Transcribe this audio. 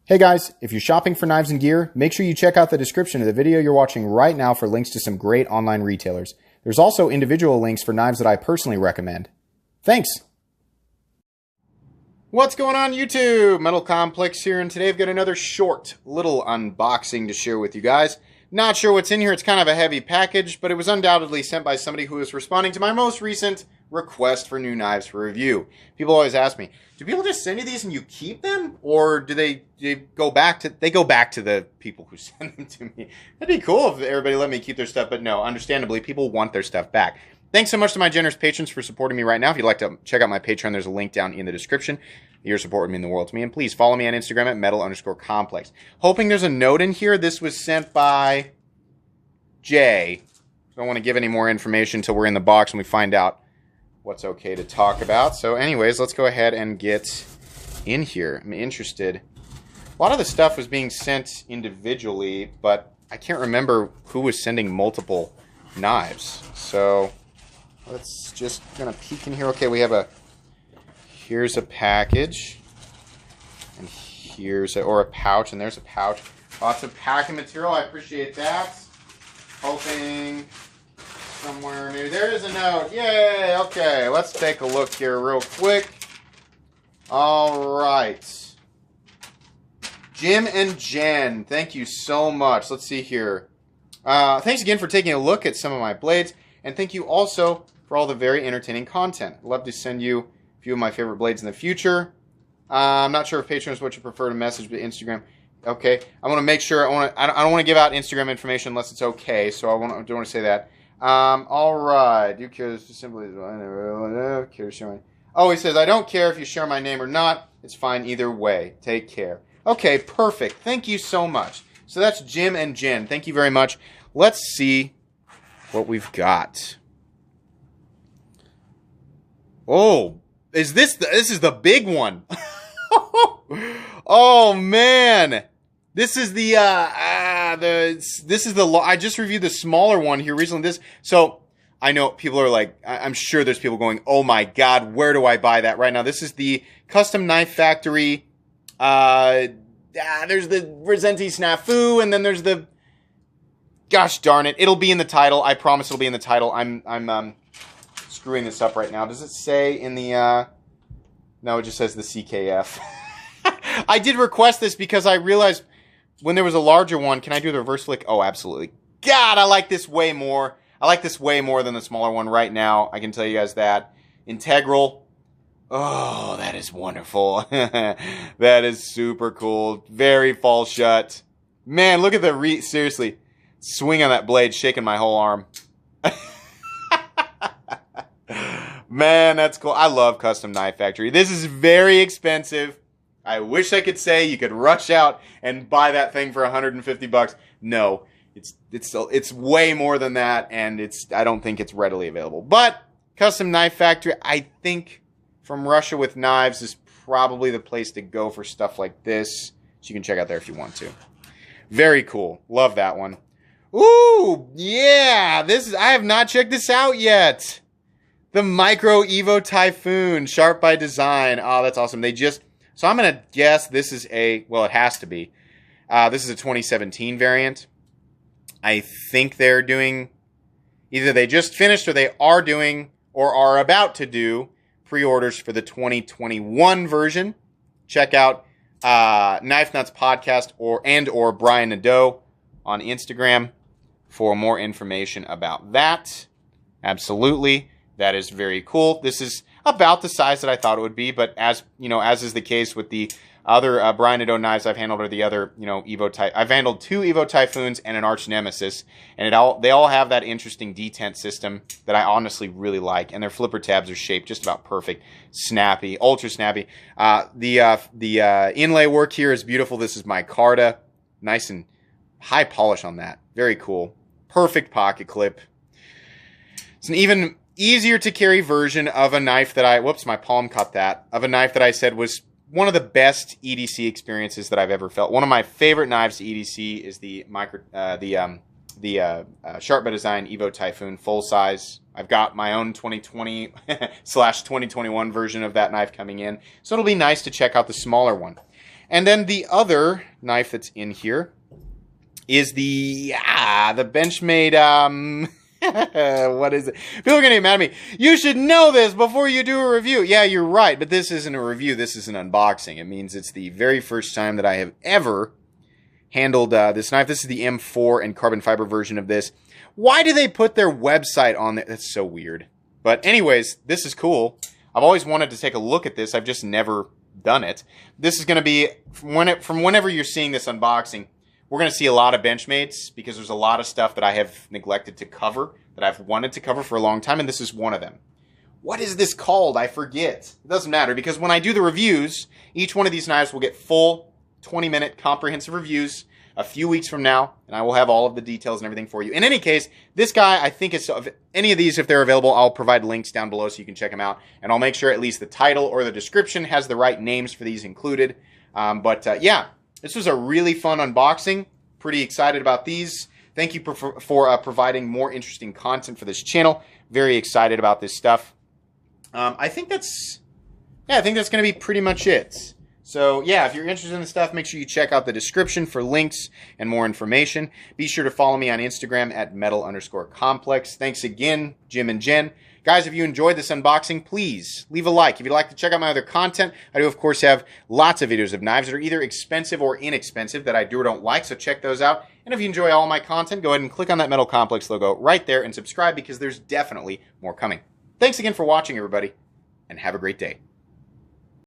Hey guys, if you're shopping for knives and gear, make sure you check out the description of the video you're watching right now for links to some great online retailers. There's also individual links for knives that I personally recommend. Thanks! What's going on YouTube? Metal Complex here, and today I've got another short little unboxing to share with you guys. Not sure what's in here, it's kind of a heavy package, but it was undoubtedly sent by somebody who was responding to my most recent request for new knives for review. People always ask me, do people just send you these and you keep them? Or do they go back to the people who send them to me? That'd be cool if everybody let me keep their stuff, but no, understandably, people want their stuff back. Thanks so much to my generous patrons for supporting me right now. If you'd like to check out my Patreon, there's a link down in the description. Your support would mean the world to me. And please follow me on Instagram at metal_complex. Hoping there's a note in here. This was sent by Jay. Don't want to give any more information until we're in the box and we find out what's okay to talk about. So anyways, let's go ahead and get in here. I'm interested. A lot of the stuff was being sent individually, but I can't remember who was sending multiple knives. So let's just gonna peek in here. Okay, we have here's a package, and here's a pouch, and there's a pouch. Lots of packing material. I appreciate that. Hoping somewhere, maybe there is a note. Yay! Okay, let's take a look here real quick. All right. Jim and Jen, thank you so much. Let's see here. Thanks again for taking a look at some of my blades, and thank you also for all the very entertaining content. I'd love to send you a few of my favorite blades in the future. I'm not sure if Patreon is what you prefer to message, but Instagram. Okay, I want to make sure. I don't want to give out Instagram information unless it's okay, so I don't want to say that. All right. Do you care to simply care to share my? Oh, he says I don't care if you share my name or not. It's fine either way. Take care. Okay, perfect. Thank you so much. So that's Jim and Jen. Thank you very much. Let's see what we've got. Oh, is this is the big one? Oh man. This is I just reviewed the smaller one here recently. So I know people are like, I'm sure there's people going, oh my God, where do I buy that right now? This is the Custom Knife Factory. There's the Resenti Snafu, and then there's the, gosh darn it, it'll be in the title. I promise it'll be in the title. I'm screwing this up right now. Does it say in the, no, it just says the CKF. I did request this because I realized when there was a larger one, can I do the reverse flick? Oh, absolutely. God, I like this way more. I like this way more than the smaller one right now. I can tell you guys that. Integral. Oh, that is wonderful. That is super cool. Very fall shut. Man, look at the seriously. Swing on that blade, shaking my whole arm. Man, that's cool. I love Custom Knife Factory. This is very expensive. I wish I could say you could rush out and buy that thing for $150. No, it's way more than that, and I don't think it's readily available. But Custom Knife Factory, I think from Russia with Knives is probably the place to go for stuff like this. So you can check out there if you want to. Very cool. Love that one. Ooh, yeah. I have not checked this out yet. The Micro Evo Typhoon, Sharp by Design. Oh, that's awesome. So I'm going to guess this is it has to be. This is a 2017 variant. I think they're doing, either they just finished or they are doing or are about to do pre-orders for the 2021 version. Check out Knife Nuts Podcast or Brian Nadeau on Instagram for more information about that. Absolutely. That is very cool. This is about the size that I thought it would be, but as is the case with the other Brian Nadeau knives I've handled, or the other, Evo Typhoon. I've handled 2 Evo Typhoons and an Arch Nemesis, and they all have that interesting detent system that I honestly really like, and their flipper tabs are shaped just about perfect, snappy, ultra snappy. The inlay work here is beautiful. This is micarta, nice and high polish on that. Very cool. Perfect pocket clip. It's an even easier to carry version of a knife that whoops, my palm caught that, of a knife that I said was one of the best EDC experiences that I've ever felt. One of my favorite knives to EDC is the Sharp by Design Evo Typhoon full size. I've got my own 2020/2021 version of that knife coming in, so it'll be nice to check out the smaller one. And then the other knife that's in here is the Benchmade, what is it? People are going to get mad at me. You should know this before you do a review. Yeah, you're right, but this isn't a review. This is an unboxing. It means it's the very first time that I have ever handled this knife. This is the M4 and carbon fiber version of this. Why do they put their website on there? That's so weird. But anyways, this is cool. I've always wanted to take a look at this. I've just never done it. This is going to be, from whenever you're seeing this unboxing, we're going to see a lot of Benchmates because there's a lot of stuff that I have neglected to cover, that I've wanted to cover for a long time, and this is one of them. What is this called? I forget. It doesn't matter because when I do the reviews, each one of these knives will get full 20-minute comprehensive reviews a few weeks from now, and I will have all of the details and everything for you. In any case, this guy, I think it's, any of these, if they're available, I'll provide links down below so you can check them out, and I'll make sure at least the title or the description has the right names for these included. Yeah, this was a really fun unboxing. Pretty excited about these. Thank you for providing more interesting content for this channel. Very excited about this stuff. I think that's going to be pretty much it. So, yeah, if you're interested in the stuff, make sure you check out the description for links and more information. Be sure to follow me on Instagram at metal_complex. Thanks again, Jim and Jen. Guys, if you enjoyed this unboxing, please leave a like. If you'd like to check out my other content, I do, of course, have lots of videos of knives that are either expensive or inexpensive that I do or don't like, so check those out. And if you enjoy all my content, go ahead and click on that Metal Complex logo right there and subscribe because there's definitely more coming. Thanks again for watching, everybody, and have a great day.